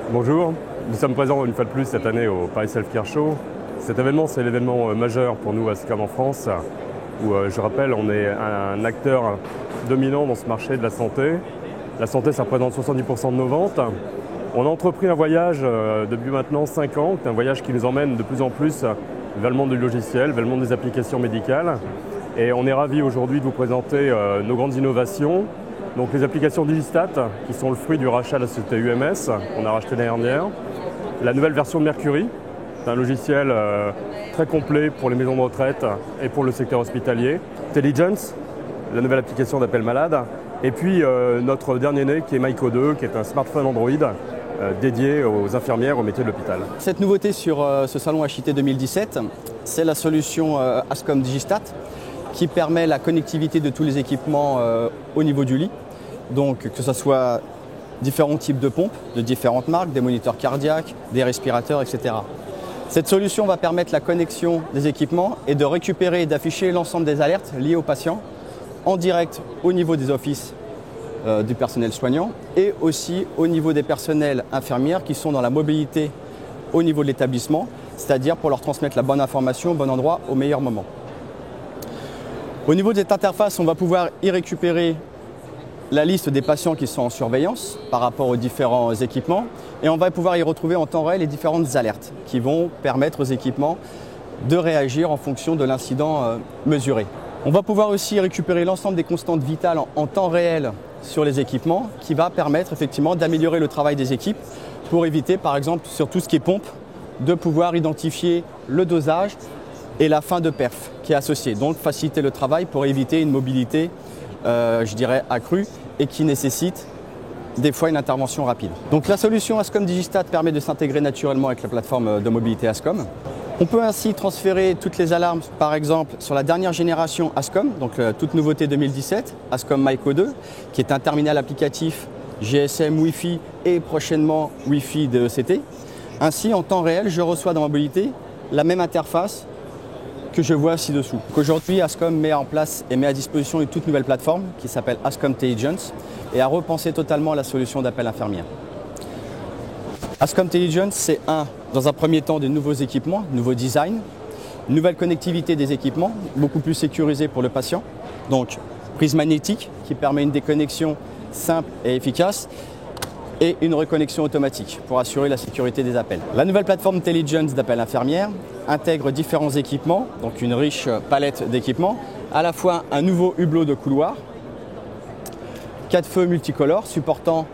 Bonjour, nous sommes présents une fois de plus cette année au Paris Self-Care Show. Cet événement, c'est l'événement majeur pour nous Ascom en France, où je rappelle, on est un acteur dominant dans ce marché de la santé. La santé, ça représente 70% de nos ventes. On a entrepris un voyage depuis maintenant 5 ans, un voyage qui nous emmène de plus en plus vers le monde du logiciel, vers le monde des applications médicales. Et on est ravis aujourd'hui de vous présenter nos grandes innovations. Donc les applications Digistat, qui sont le fruit du rachat de la société UMS, qu'on a racheté l'année dernière. La nouvelle version de Mercury, c'est un logiciel très complet pour les maisons de retraite et pour le secteur hospitalier. Telligence, la nouvelle application d'appel malade. Et puis notre dernier né qui est Myco 2, qui est un smartphone Android dédié aux infirmières au métier de l'hôpital. Cette nouveauté sur ce salon HIT 2017, c'est la solution Ascom Digistat qui permet la connectivité de tous les équipements au niveau du lit. Donc que ce soit différents types de pompes, de différentes marques, des moniteurs cardiaques, des respirateurs, etc. Cette solution va permettre la connexion des équipements et de récupérer et d'afficher l'ensemble des alertes liées aux patients en direct au niveau des offices du personnel soignant et aussi au niveau des personnels infirmières qui sont dans la mobilité au niveau de l'établissement, c'est-à-dire pour leur transmettre la bonne information au bon endroit au meilleur moment. Au niveau de cette interface, on va pouvoir y récupérer la liste des patients qui sont en surveillance par rapport aux différents équipements et on va pouvoir y retrouver en temps réel les différentes alertes qui vont permettre aux équipements de réagir en fonction de l'incident mesuré. On va pouvoir aussi récupérer l'ensemble des constantes vitales en temps réel sur les équipements qui va permettre effectivement d'améliorer le travail des équipes pour éviter par exemple sur tout ce qui est pompe de pouvoir identifier le dosage et la fin de perf qui est associée. Donc faciliter le travail pour éviter une mobilité je dirais accrue et qui nécessite des fois une intervention rapide. Donc la solution Ascom Digistat permet de s'intégrer naturellement avec la plateforme de mobilité Ascom. On peut ainsi transférer toutes les alarmes par exemple sur la dernière génération Ascom, donc toute nouveauté 2017, Ascom Myco 2, qui est un terminal applicatif GSM Wi-Fi et prochainement Wi-Fi de ECT. Ainsi en temps réel, je reçois dans ma mobilité la même interface que je vois ci-dessous. Aujourd'hui, Ascom met en place et met à disposition une toute nouvelle plateforme qui s'appelle Ascom Telligence et a repensé totalement la solution d'appel infirmière. Ascom Telligence, c'est dans un premier temps de nouveaux équipements, de nouveaux designs, une nouvelle connectivité des équipements, beaucoup plus sécurisée pour le patient. Donc, prise magnétique qui permet une déconnexion simple et efficace et une reconnexion automatique pour assurer la sécurité des appels. La nouvelle plateforme Telligence d'appel infirmière intègre différents équipements, donc une riche palette d'équipements, à la fois un nouveau hublot de couloir, 4 feux multicolores supportant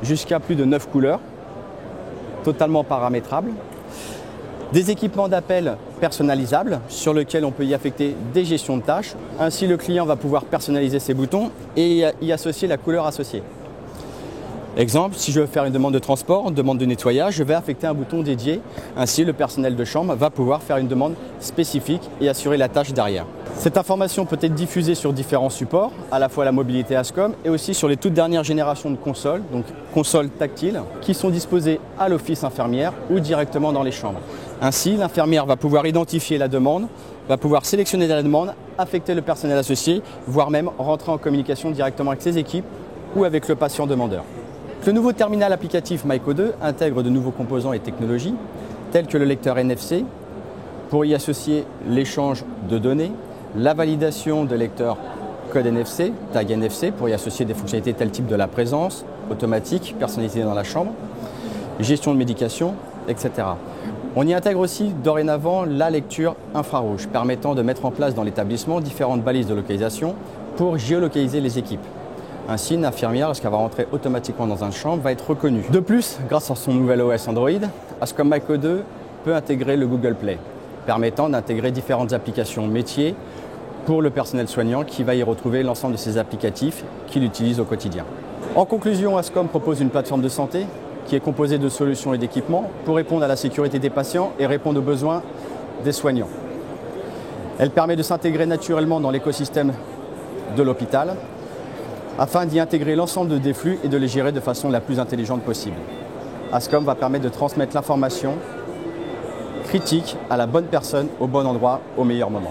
jusqu'à plus de 9 couleurs, totalement paramétrables, des équipements d'appel personnalisables sur lesquels on peut y affecter des gestions de tâches. Ainsi, le client va pouvoir personnaliser ses boutons et y associer la couleur associée. Exemple, si je veux faire une demande de transport, une demande de nettoyage, je vais affecter un bouton dédié. Ainsi, le personnel de chambre va pouvoir faire une demande spécifique et assurer la tâche derrière. Cette information peut être diffusée sur différents supports, à la fois la mobilité Ascom et aussi sur les toutes dernières générations de consoles, donc consoles tactiles, qui sont disposées à l'office infirmière ou directement dans les chambres. Ainsi, l'infirmière va pouvoir identifier la demande, va pouvoir sélectionner la demande, affecter le personnel associé, voire même rentrer en communication directement avec ses équipes ou avec le patient demandeur. Le nouveau terminal applicatif Myco 2 intègre de nouveaux composants et technologies tels que le lecteur NFC pour y associer l'échange de données, la validation de lecteurs code NFC, tag NFC pour y associer des fonctionnalités tels type de la présence automatique, personnalisée dans la chambre, gestion de médication, etc. On y intègre aussi dorénavant la lecture infrarouge permettant de mettre en place dans l'établissement différentes balises de localisation pour géolocaliser les équipes. Ainsi, une infirmière, lorsqu'elle va rentrer automatiquement dans une chambre, va être reconnue. De plus, grâce à son nouvel OS Android, Ascom Myco 2 peut intégrer le Google Play, permettant d'intégrer différentes applications métiers pour le personnel soignant qui va y retrouver l'ensemble de ces applicatifs qu'il utilise au quotidien. En conclusion, Ascom propose une plateforme de santé qui est composée de solutions et d'équipements pour répondre à la sécurité des patients et répondre aux besoins des soignants. Elle permet de s'intégrer naturellement dans l'écosystème de l'hôpital afin d'y intégrer l'ensemble des flux et de les gérer de façon la plus intelligente possible. Ascom va permettre de transmettre l'information critique à la bonne personne, au bon endroit, au meilleur moment.